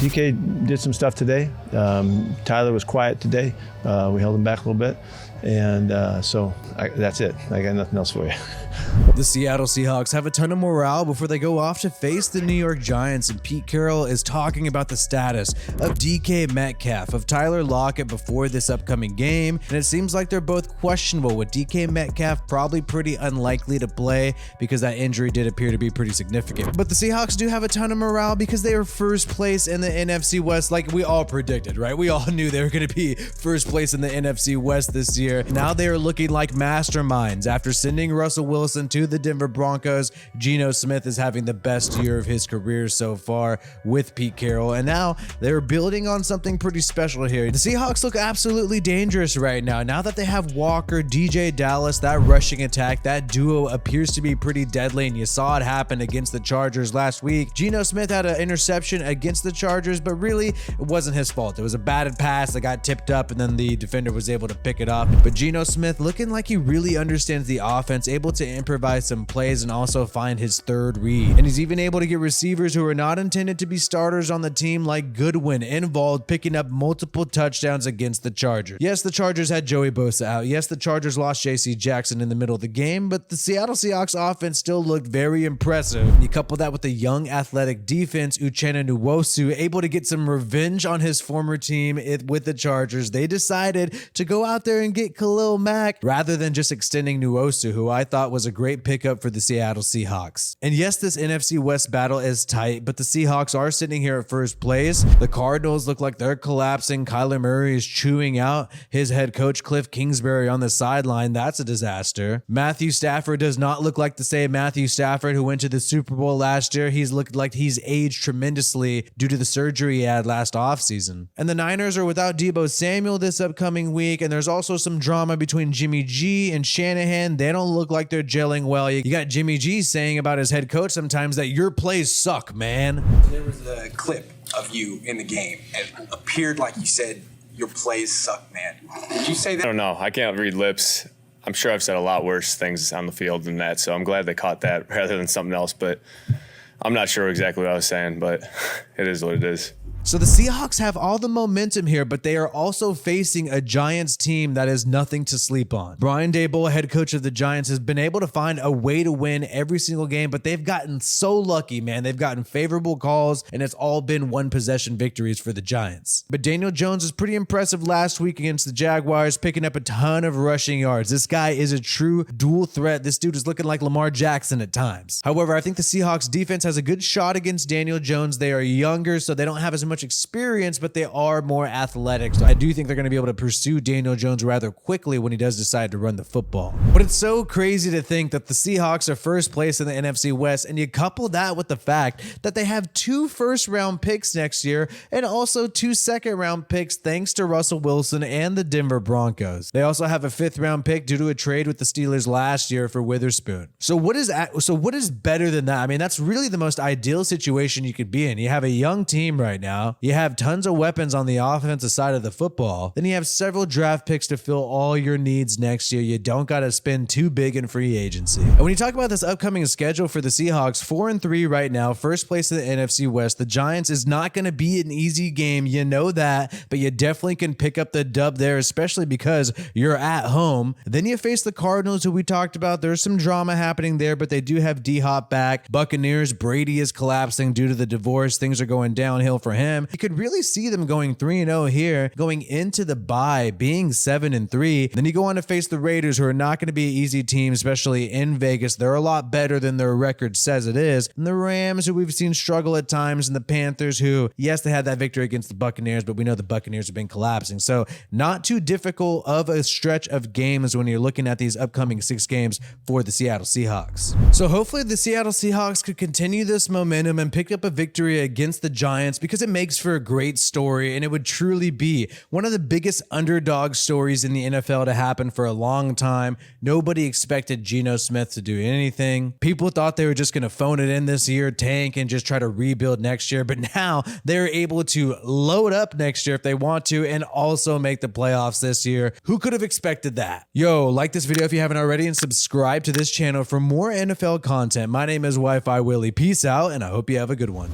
DK did some stuff today. Tyler was quiet today. We held him back a little bit. And that's it. I got nothing else for you. The Seattle Seahawks have a ton of morale before they go off to face the New York Giants, and Pete Carroll is talking about the status of DK Metcalf, of Tyler Lockett before this upcoming game, and it seems like they're both questionable, with DK Metcalf probably pretty unlikely to play because that injury did appear to be pretty significant. But the Seahawks do have a ton of morale because they are first place in the NFC West, like we all predicted, right? We all knew they were going to be first place in the NFC West this year. Now they are looking like masterminds. After sending Russell Wilson to the Denver Broncos, Geno Smith is having the best year of his career so far with Pete Carroll, and now they're building on something pretty special here. The Seahawks look absolutely dangerous right now. Now that they have Walker, DJ Dallas, that rushing attack, that duo appears to be pretty deadly, and you saw it happen against the Chargers last week. Geno Smith had an interception against the Chargers, but really it wasn't his fault. It was a batted pass that got tipped up, and then the defender was able to pick it up. But Geno Smith looking like he really understands the offense, able to improvise some plays and also find his third read. And he's even able to get receivers who are not intended to be starters on the team, like Goodwin, involved, picking up multiple touchdowns against the Chargers. Yes, the Chargers had Joey Bosa out. Yes, the Chargers lost JC Jackson in the middle of the game, but the Seattle Seahawks offense still looked very impressive. You couple that with the young athletic defense, Uchenna Nwosu, able to get some revenge on his former team with the Chargers. They decided to go out there and get Khalil Mack rather than just extending Nwosu, who I thought was a great pickup for the Seattle Seahawks. And yes, this NFC West battle is tight, but the Seahawks are sitting here at first place. The Cardinals look like they're collapsing. Kyler Murray is chewing out his head coach Cliff Kingsbury on the sideline. That's a disaster. Matthew Stafford does not look like the same Matthew Stafford who went to the Super Bowl last year. He's looked like he's aged tremendously due to the surgery he had last offseason. And the Niners are without Deebo Samuel this upcoming week, and there's also some drama between Jimmy G and Shanahan. They don't look like they're gelling well. You got Jimmy G saying about his head coach sometimes that your plays suck, man. There was a clip of you in the game, and it appeared like you said your plays suck, man. Did you say that? I don't know. I can't read lips. I'm sure I've said a lot worse things on the field than that, so I'm glad they caught that rather than something else, but I'm not sure exactly what I was saying, but it is what it is. So the Seahawks have all the momentum here, but they are also facing a Giants team that is nothing to sleep on. Brian Daboll, head coach of the Giants, has been able to find a way to win every single game, but they've gotten so lucky, man. They've gotten favorable calls, and it's all been one-possession victories for the Giants. But Daniel Jones was pretty impressive last week against the Jaguars, picking up a ton of rushing yards. This guy is a true dual threat. This dude is looking like Lamar Jackson at times. However, I think the Seahawks defense has a good shot against Daniel Jones. They are younger, so they don't have as much experience, but they are more athletic. So I do think they're going to be able to pursue Daniel Jones rather quickly when he does decide to run the football. But it's so crazy to think that the Seahawks are first place in the NFC West, and you couple that with the fact that they have 2 first-round picks next year and also 2 second-round picks thanks to Russell Wilson and the Denver Broncos. They also have a 5th-round pick due to a trade with the Steelers last year for Witherspoon. So what is better than that? I mean, that's really the most ideal situation you could be in. You have a young team right now. You have tons of weapons on the offensive side of the football. Then you have several draft picks to fill all your needs next year. You don't got to spend too big in free agency. And when you talk about this upcoming schedule for the Seahawks, 4-3 right now, first place in the NFC West. The Giants is not going to be an easy game. You know that, but you definitely can pick up the dub there, especially because you're at home. Then you face the Cardinals, who we talked about. There's some drama happening there, but they do have D-Hop back. Buccaneers, Brady is collapsing due to the divorce. Things are going downhill for him. You could really see them going 3-0 here, going into the bye, being 7-3. Then you go on to face the Raiders, who are not going to be an easy team, especially in Vegas. They're a lot better than their record says it is. And the Rams, who we've seen struggle at times, and the Panthers, who, yes, they had that victory against the Buccaneers, but we know the Buccaneers have been collapsing. So not too difficult of a stretch of games when you're looking at these upcoming 6 games for the Seattle Seahawks. So hopefully the Seattle Seahawks could continue this momentum and pick up a victory against the Giants, because it makes for a great story, and it would truly be one of the biggest underdog stories in the NFL to happen for a long time. Nobody expected Geno Smith to do anything. People thought they were just going to phone it in this year, tank, and just try to rebuild next year, but now they're able to load up next year if they want to and also make the playoffs this year. Who could have expected that? Yo, like this video if you haven't already, and subscribe to this channel for more NFL content. My name is Wi-Fi Willie. Peace out, and I hope you have a good one.